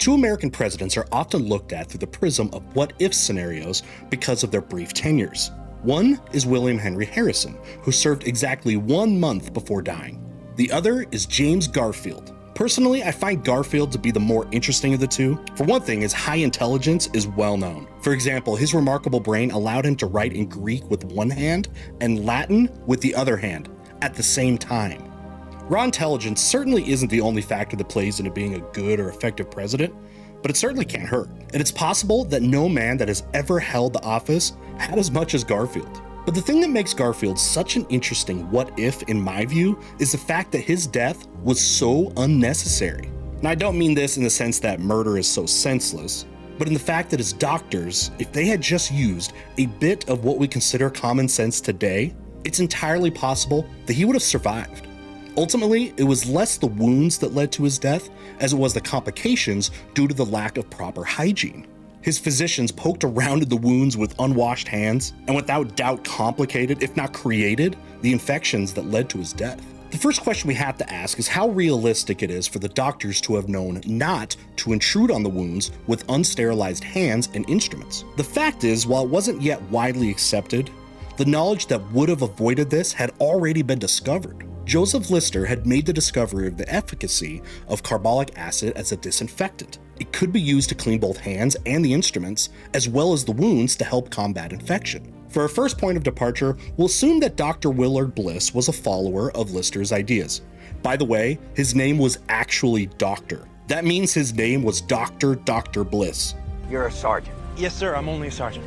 Two American presidents are often looked at through the prism of what-if scenarios because of their brief tenures. One is William Henry Harrison, who served exactly 1 month before dying. The other is James Garfield. Personally, I find Garfield to be the more interesting of the two. For one thing, his high intelligence is well known. For example, his remarkable brain allowed him to write in Greek with one hand and Latin with the other hand at the same time. Raw intelligence certainly isn't the only factor that plays into being a good or effective president, but it certainly can't hurt. And it's possible that no man that has ever held the office had as much as Garfield. But the thing that makes Garfield such an interesting what-if, in my view, is the fact that his death was so unnecessary. And I don't mean this in the sense that murder is so senseless, but in the fact that his doctors, if they had just used a bit of what we consider common sense today, it's entirely possible that he would have survived. Ultimately, it was less the wounds that led to his death as it was the complications due to the lack of proper hygiene. His physicians poked around in the wounds with unwashed hands, and without doubt complicated, if not created, the infections that led to his death. The first question we have to ask is how realistic it is for the doctors to have known not to intrude on the wounds with unsterilized hands and instruments. The fact is, while it wasn't yet widely accepted, the knowledge that would have avoided this had already been discovered. Joseph Lister had made the discovery of the efficacy of carbolic acid as a disinfectant. It could be used to clean both hands and the instruments, as well as the wounds to help combat infection. For our first point of departure, we'll assume that Dr. Willard Bliss was a follower of Lister's ideas. By the way, his name was actually Doctor. That means his name was Dr. Bliss. You're a sergeant. Yes, sir, I'm only a sergeant.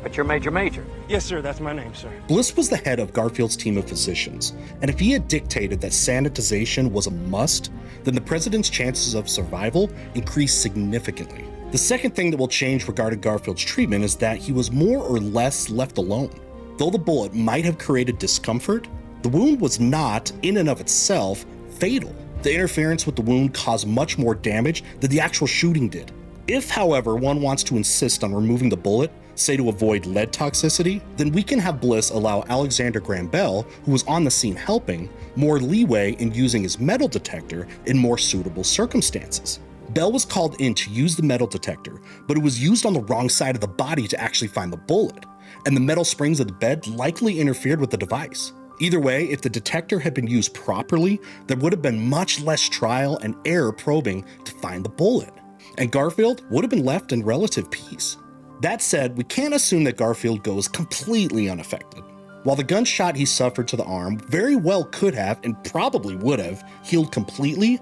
But you're Major. Yes, sir, that's my name, sir. Bliss was the head of Garfield's team of physicians, and if he had dictated that sanitization was a must, then the president's chances of survival increased significantly. The second thing that will change regarding Garfield's treatment is that he was more or less left alone. Though the bullet might have created discomfort, the wound was not, in and of itself, fatal. The interference with the wound caused much more damage than the actual shooting did. If, however, one wants to insist on removing the bullet, say to avoid lead toxicity, then we can have Bliss allow Alexander Graham Bell, who was on the scene helping, more leeway in using his metal detector in more suitable circumstances. Bell was called in to use the metal detector, but it was used on the wrong side of the body to actually find the bullet, and the metal springs of the bed likely interfered with the device. Either way, if the detector had been used properly, there would have been much less trial and error probing to find the bullet, and Garfield would have been left in relative peace. That said, we can't assume that Garfield goes completely unaffected. While the gunshot he suffered to the arm very well could have, and probably would have, healed completely,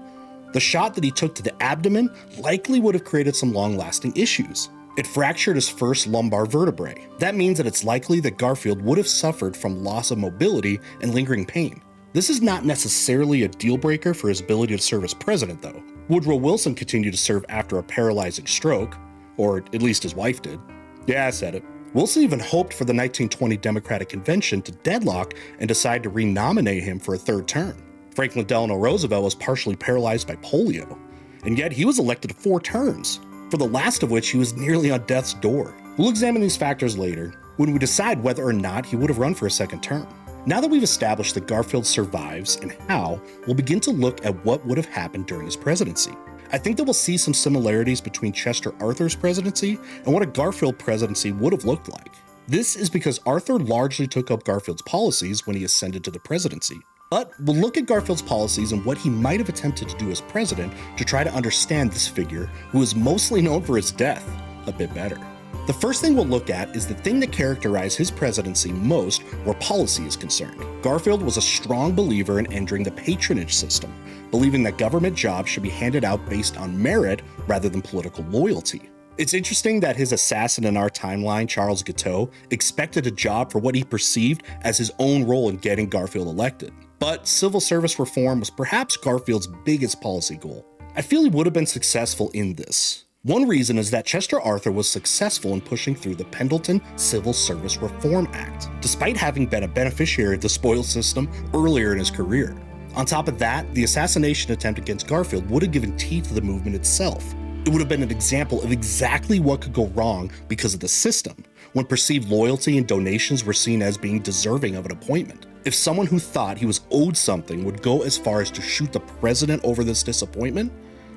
the shot that he took to the abdomen likely would have created some long-lasting issues. It fractured his first lumbar vertebrae. That means that it's likely that Garfield would have suffered from loss of mobility and lingering pain. This is not necessarily a deal breaker for his ability to serve as president, though. Woodrow Wilson continued to serve after a paralyzing stroke, or at least his wife did. Yeah, I said it. Wilson even hoped for the 1920 Democratic Convention to deadlock and decide to renominate him for a third term. Franklin Delano Roosevelt was partially paralyzed by polio, and yet he was elected 4 terms, for the last of which he was nearly on death's door. We'll examine these factors later, when we decide whether or not he would have run for a second term. Now that we've established that Garfield survives and how, we'll begin to look at what would have happened during his presidency. I think that we'll see some similarities between Chester Arthur's presidency and what a Garfield presidency would have looked like. This is because Arthur largely took up Garfield's policies when he ascended to the presidency. But we'll look at Garfield's policies and what he might have attempted to do as president to try to understand this figure, who is mostly known for his death, a bit better. The first thing we'll look at is the thing that characterized his presidency most where policy is concerned. Garfield was a strong believer in entering the patronage system, believing that government jobs should be handed out based on merit rather than political loyalty. It's interesting that his assassin in our timeline, Charles Guiteau, expected a job for what he perceived as his own role in getting Garfield elected. But civil service reform was perhaps Garfield's biggest policy goal. I feel he would have been successful in this. One reason is that Chester Arthur was successful in pushing through the Pendleton Civil Service Reform Act, despite having been a beneficiary of the spoils system earlier in his career. On top of that, the assassination attempt against Garfield would have given teeth to the movement itself. It would have been an example of exactly what could go wrong because of the system, when perceived loyalty and donations were seen as being deserving of an appointment. If someone who thought he was owed something would go as far as to shoot the president over this disappointment,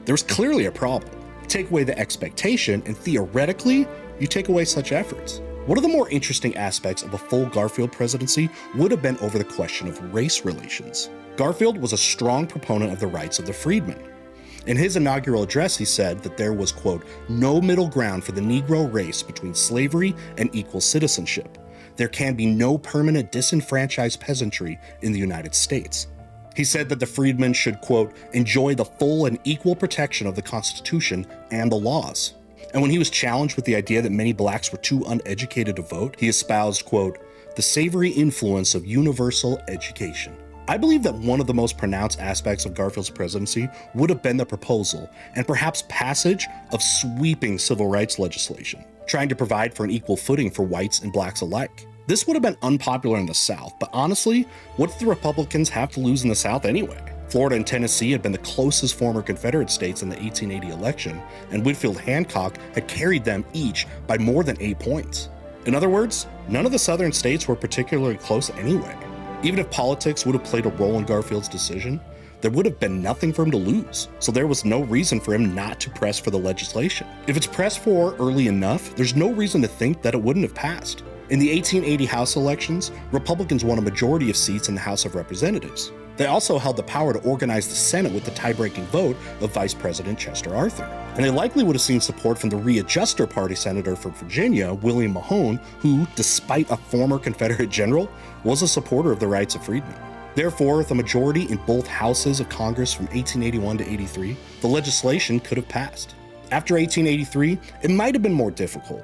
There was clearly a problem. Take away the expectation, and theoretically, you take away such efforts. One of the more interesting aspects of a full Garfield presidency would have been over the question of race relations. Garfield was a strong proponent of the rights of the freedmen. In his inaugural address, he said that there was, quote, no middle ground for the Negro race between slavery and equal citizenship. There can be no permanent disenfranchised peasantry in the United States. He said that the freedmen should, quote, enjoy the full and equal protection of the Constitution and the laws. And when he was challenged with the idea that many blacks were too uneducated to vote, he espoused, quote, the savory influence of universal education. I believe that one of the most pronounced aspects of Garfield's presidency would have been the proposal and perhaps passage of sweeping civil rights legislation, trying to provide for an equal footing for whites and blacks alike. This would have been unpopular in the South, but honestly, what did the Republicans have to lose in the South anyway? Florida and Tennessee had been the closest former Confederate states in the 1880 election, and Whitfield Hancock had carried them each by more than 8 points. In other words, none of the Southern states were particularly close anyway. Even if politics would have played a role in Garfield's decision, there would have been nothing for him to lose, so there was no reason for him not to press for the legislation. If it's pressed for early enough, there's no reason to think that it wouldn't have passed. In the 1880 House elections, Republicans won a majority of seats in the House of Representatives. They also held the power to organize the Senate with the tie-breaking vote of Vice President Chester Arthur. And they likely would have seen support from the Readjuster Party senator from Virginia, William Mahone, who, despite a former Confederate general, was a supporter of the rights of freedmen. Therefore, with a majority in both houses of Congress from 1881 to 83, the legislation could have passed. After 1883, it might have been more difficult.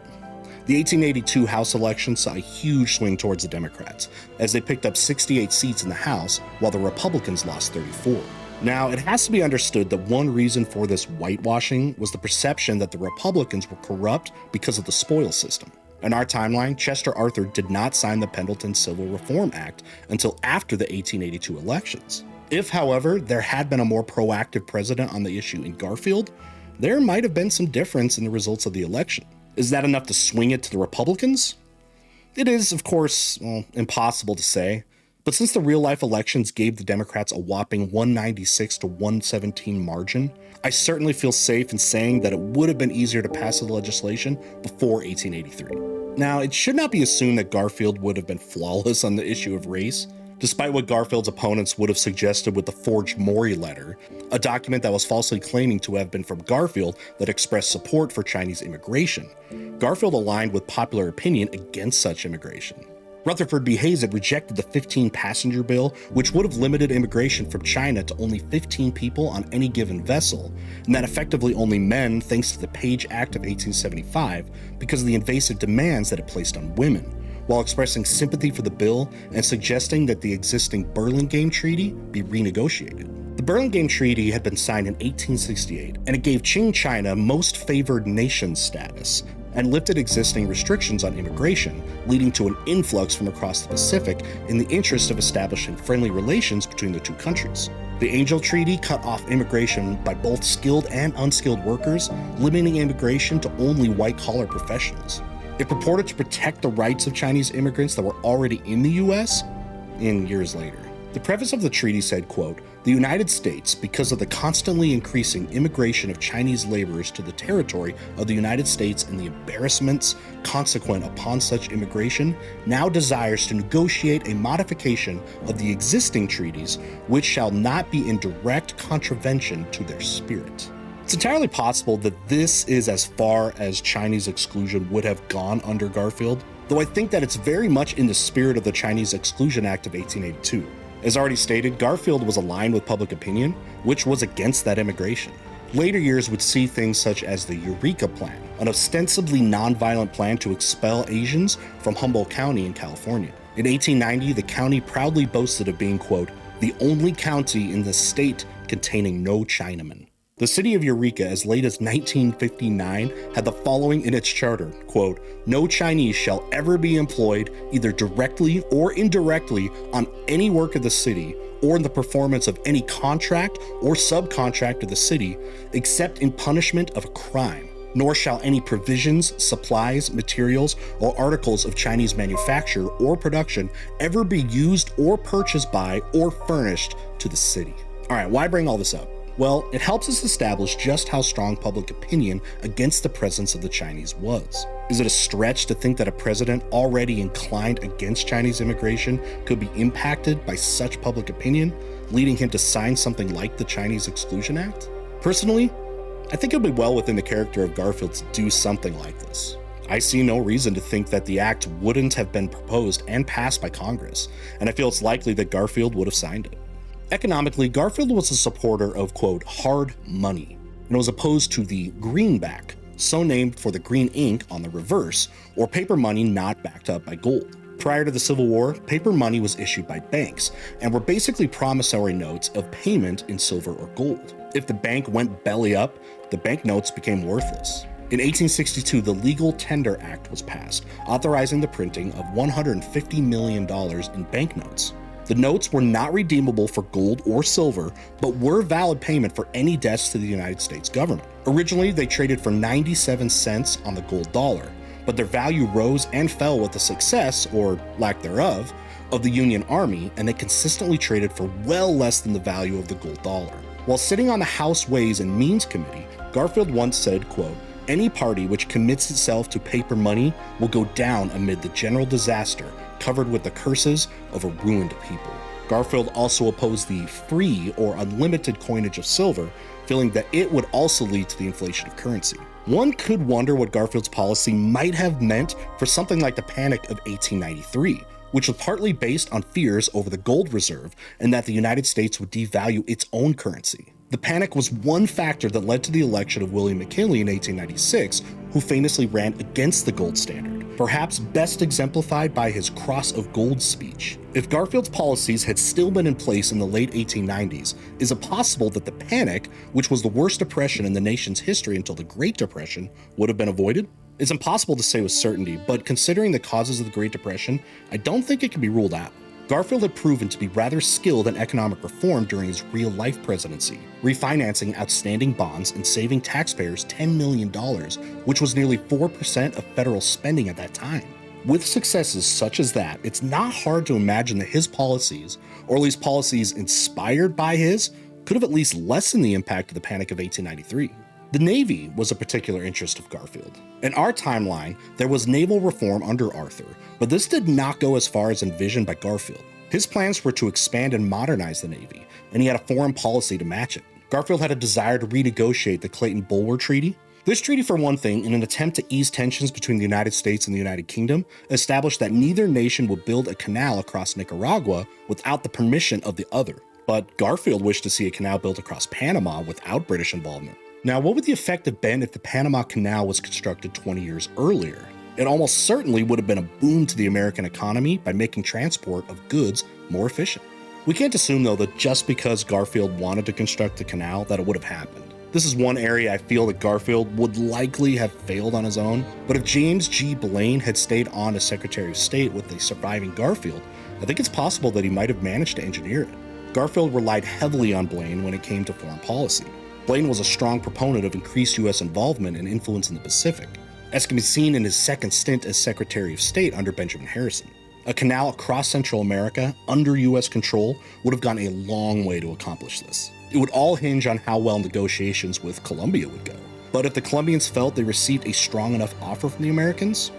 The 1882 House election saw a huge swing towards the Democrats, as they picked up 68 seats in the House, while the Republicans lost 34. Now, it has to be understood that one reason for this whitewashing was the perception that the Republicans were corrupt because of the spoils system. In our timeline, Chester Arthur did not sign the Pendleton Civil Reform Act until after the 1882 elections. If, however, there had been a more proactive president on the issue in Garfield, there might have been some difference in the results of the election. Is that enough to swing it to the Republicans? It is, of course, impossible to say, but since the real-life elections gave the Democrats a whopping 196 to 117 margin, I certainly feel safe in saying that it would have been easier to pass the legislation before 1883. Now, it should not be assumed that Garfield would have been flawless on the issue of race, despite what Garfield's opponents would have suggested with the forged Maury letter, a document that was falsely claiming to have been from Garfield that expressed support for Chinese immigration. Garfield aligned with popular opinion against such immigration. Rutherford B. Hayes had rejected the 15-passenger bill, which would have limited immigration from China to only 15 people on any given vessel, and that effectively only men thanks to the Page Act of 1875 because of the invasive demands that it placed on women, while expressing sympathy for the bill and suggesting that the existing Burlingame Treaty be renegotiated. The Burlingame Treaty had been signed in 1868, and it gave Qing China most favored nation status, and lifted existing restrictions on immigration, leading to an influx from across the Pacific in the interest of establishing friendly relations between the two countries. The Angel Treaty cut off immigration by both skilled and unskilled workers, limiting immigration to only white-collar professionals. It purported to protect the rights of Chinese immigrants that were already in the US years later. The preface of the treaty said, quote, "The United States, because of the constantly increasing immigration of Chinese laborers to the territory of the United States and the embarrassments consequent upon such immigration, now desires to negotiate a modification of the existing treaties, which shall not be in direct contravention to their spirit." It's entirely possible that this is as far as Chinese exclusion would have gone under Garfield, though I think that it's very much in the spirit of the Chinese Exclusion Act of 1882. As already stated, Garfield was aligned with public opinion, which was against that immigration. Later years would see things such as the Eureka Plan, an ostensibly nonviolent plan to expel Asians from Humboldt County in California. In 1890, the county proudly boasted of being, quote, "the only county in the state containing no Chinamen." The city of Eureka, as late as 1959, had the following in its charter, quote, "No Chinese shall ever be employed either directly or indirectly on any work of the city or in the performance of any contract or subcontract of the city, except in punishment of a crime. Nor shall any provisions, supplies, materials, or articles of Chinese manufacture or production ever be used or purchased by or furnished to the city." All right, why bring all this up? Well, it helps us establish just how strong public opinion against the presence of the Chinese was. Is it a stretch to think that a president already inclined against Chinese immigration could be impacted by such public opinion, leading him to sign something like the Chinese Exclusion Act? Personally, I think it would be well within the character of Garfield to do something like this. I see no reason to think that the act wouldn't have been proposed and passed by Congress, and I feel it's likely that Garfield would have signed it. Economically, Garfield was a supporter of, quote, hard money, and was opposed to the greenback, so named for the green ink on the reverse, or paper money not backed up by gold. Prior to the Civil War, paper money was issued by banks, and were basically promissory notes of payment in silver or gold. If the bank went belly up, the banknotes became worthless. In 1862, the Legal Tender Act was passed, authorizing the printing of $150 million in banknotes. The notes were not redeemable for gold or silver, but were valid payment for any debts to the United States government. Originally, they traded for 97 cents on the gold dollar, but their value rose and fell with the success, or lack thereof, of the Union Army, and they consistently traded for well less than the value of the gold dollar. While sitting on the House Ways and Means Committee, Garfield once said, quote, "Any party which commits itself to paper money will go down amid the general disaster, covered with the curses of a ruined people." Garfield also opposed the free or unlimited coinage of silver, feeling that it would also lead to the inflation of currency. One could wonder what Garfield's policy might have meant for something like the Panic of 1893, which was partly based on fears over the gold reserve and that the United States would devalue its own currency. The panic was one factor that led to the election of William McKinley in 1896, who famously ran against the gold standard, perhaps best exemplified by his Cross of Gold speech. If Garfield's policies had still been in place in the late 1890s, is it possible that the panic, which was the worst depression in the nation's history until the Great Depression, would have been avoided? It's impossible to say with certainty, but considering the causes of the Great Depression, I don't think it can be ruled out. Garfield had proven to be rather skilled in economic reform during his real-life presidency, refinancing outstanding bonds and saving taxpayers $10 million, which was nearly 4% of federal spending at that time. With successes such as that, it's not hard to imagine that his policies, or at least policies inspired by his, could have at least lessened the impact of the Panic of 1893. The Navy was a particular interest of Garfield. In our timeline, there was naval reform under Arthur, but this did not go as far as envisioned by Garfield. His plans were to expand and modernize the Navy, and he had a foreign policy to match it. Garfield had a desire to renegotiate the Clayton-Bulwer Treaty. This treaty, for one thing, in an attempt to ease tensions between the United States and the United Kingdom, established that neither nation would build a canal across Nicaragua without the permission of the other. But Garfield wished to see a canal built across Panama without British involvement. Now, what would the effect have been if the Panama Canal was constructed 20 years earlier? It almost certainly would have been a boon to the American economy by making transport of goods more efficient. We can't assume, though, that just because Garfield wanted to construct the canal, that it would have happened. This is one area I feel that Garfield would likely have failed on his own, but if James G. Blaine had stayed on as Secretary of State with the surviving Garfield, I think it's possible that he might have managed to engineer it. Garfield relied heavily on Blaine when it came to foreign policy. Blaine was a strong proponent of increased U.S. involvement and influence in the Pacific, as can be seen in his second stint as Secretary of State under Benjamin Harrison. A canal across Central America, under U.S. control, would have gone a long way to accomplish this. It would all hinge on how well negotiations with Colombia would go. But if the Colombians felt they received a strong enough offer from the Americans,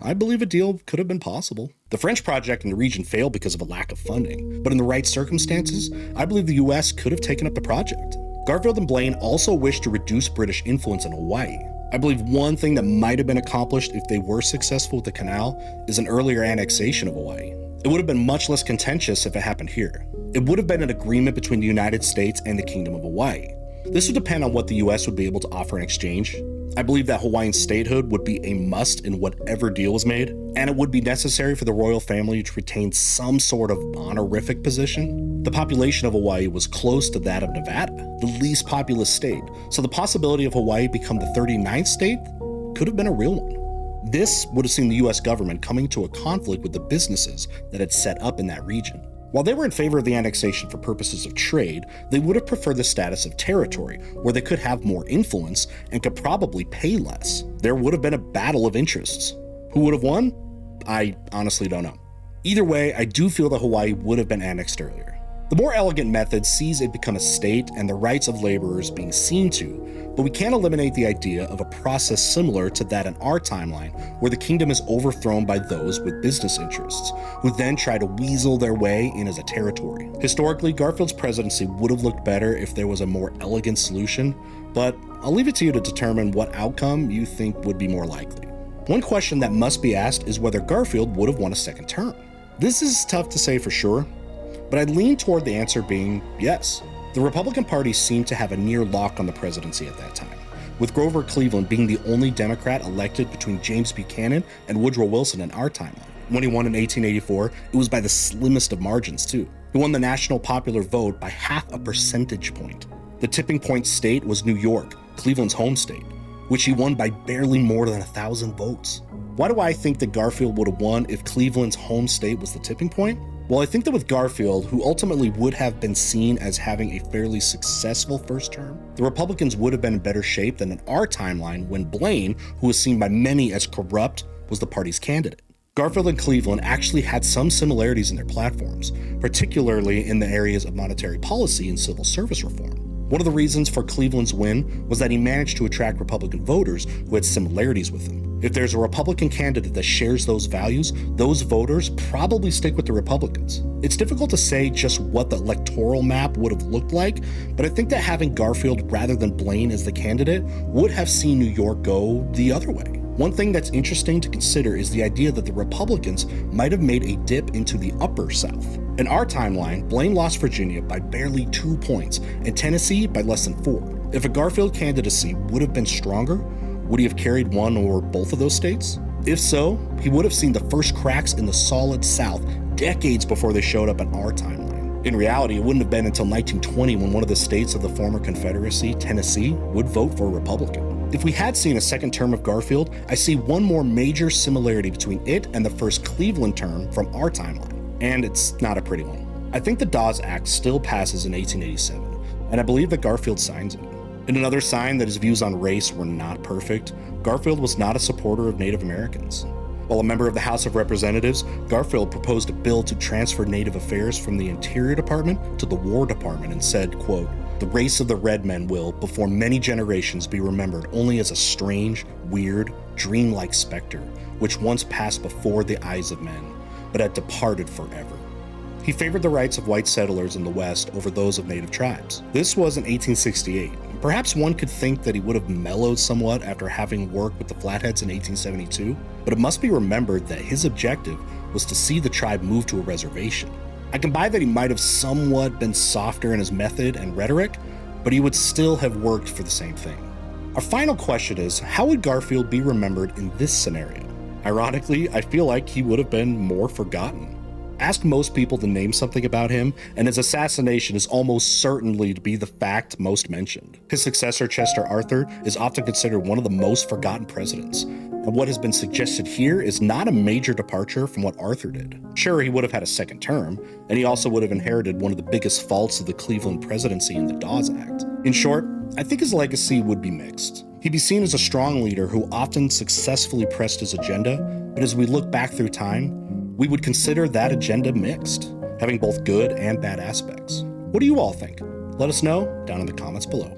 I believe a deal could have been possible. The French project in the region failed because of a lack of funding, but in the right circumstances, I believe the U.S. could have taken up the project. Garfield and Blaine also wished to reduce British influence in Hawaii. I believe one thing that might have been accomplished if they were successful with the canal is an earlier annexation of Hawaii. It would have been much less contentious if it happened here. It would have been an agreement between the United States and the Kingdom of Hawaii. This would depend on what the US would be able to offer in exchange. I believe that Hawaiian statehood would be a must in whatever deal was made, and it would be necessary for the royal family to retain some sort of honorific position. The population of Hawaii was close to that of Nevada, the least populous state, so the possibility of Hawaii become the 39th state could have been a real one. This would have seen the US government coming to a conflict with the businesses that had set up in that region. While they were in favor of the annexation for purposes of trade, they would have preferred the status of territory, where they could have more influence and could probably pay less. There would have been a battle of interests. Who would have won? I honestly don't know. Either way, I do feel that Hawaii would have been annexed earlier. The more elegant method sees it become a state and the rights of laborers being seen to, but we can't eliminate the idea of a process similar to that in our timeline, where the kingdom is overthrown by those with business interests, who then try to weasel their way in as a territory. Historically, Garfield's presidency would have looked better if there was a more elegant solution, but I'll leave it to you to determine what outcome you think would be more likely. One question that must be asked is whether Garfield would have won a second term. This is tough to say for sure, but I'd lean toward the answer being yes. The Republican Party seemed to have a near lock on the presidency at that time, with Grover Cleveland being the only Democrat elected between James Buchanan and Woodrow Wilson in our timeline. When he won in 1884, it was by the slimmest of margins too. He won the national popular vote by half a percentage point. The tipping point state was New York, Cleveland's home state, which he won by barely more than 1,000 votes. Why do I think that Garfield would have won if Cleveland's home state was the tipping point? Well, I think that with Garfield, who ultimately would have been seen as having a fairly successful first term, the Republicans would have been in better shape than in our timeline when Blaine, who was seen by many as corrupt, was the party's candidate. Garfield and Cleveland actually had some similarities in their platforms, particularly in the areas of monetary policy and civil service reform. One of the reasons for Cleveland's win was that he managed to attract Republican voters who had similarities with him. If there's a Republican candidate that shares those values, those voters probably stick with the Republicans. It's difficult to say just what the electoral map would have looked like, but I think that having Garfield rather than Blaine as the candidate would have seen New York go the other way. One thing that's interesting to consider is the idea that the Republicans might have made a dip into the upper South. In our timeline, Blaine lost Virginia by barely 2 points and Tennessee by less than 4. If a Garfield candidacy would have been stronger, would he have carried one or both of those states? If so, he would have seen the first cracks in the solid South decades before they showed up in our timeline. In reality, it wouldn't have been until 1920 when one of the states of the former Confederacy, Tennessee, would vote for a Republican. If we had seen a second term of Garfield, I see one more major similarity between it and the first Cleveland term from our timeline, and it's not a pretty one. I think the Dawes Act still passes in 1887, and I believe that Garfield signs it. In another sign that his views on race were not perfect, Garfield was not a supporter of Native Americans. While a member of the House of Representatives, Garfield proposed a bill to transfer Native affairs from the Interior Department to the War Department and said, quote, "The race of the red men will, before many generations, be remembered only as a strange, weird, dreamlike specter, which once passed before the eyes of men, but had departed forever." He favored the rights of white settlers in the West over those of native tribes. This was in 1868. Perhaps one could think that he would have mellowed somewhat after having worked with the Flatheads in 1872, but it must be remembered that his objective was to see the tribe move to a reservation. I can buy that he might have somewhat been softer in his method and rhetoric, but he would still have worked for the same thing. Our final question is, how would Garfield be remembered in this scenario? Ironically, I feel like he would have been more forgotten. Ask most people to name something about him, and his assassination is almost certainly to be the fact most mentioned. His successor, Chester Arthur, is often considered one of the most forgotten presidents, and what has been suggested here is not a major departure from what Arthur did. Sure, he would have had a second term, and he also would have inherited one of the biggest faults of the Cleveland presidency in the Dawes Act. In short, I think his legacy would be mixed. He'd be seen as a strong leader who often successfully pressed his agenda, but as we look back through time, we would consider that agenda mixed, having both good and bad aspects. What do you all think? Let us know down in the comments below.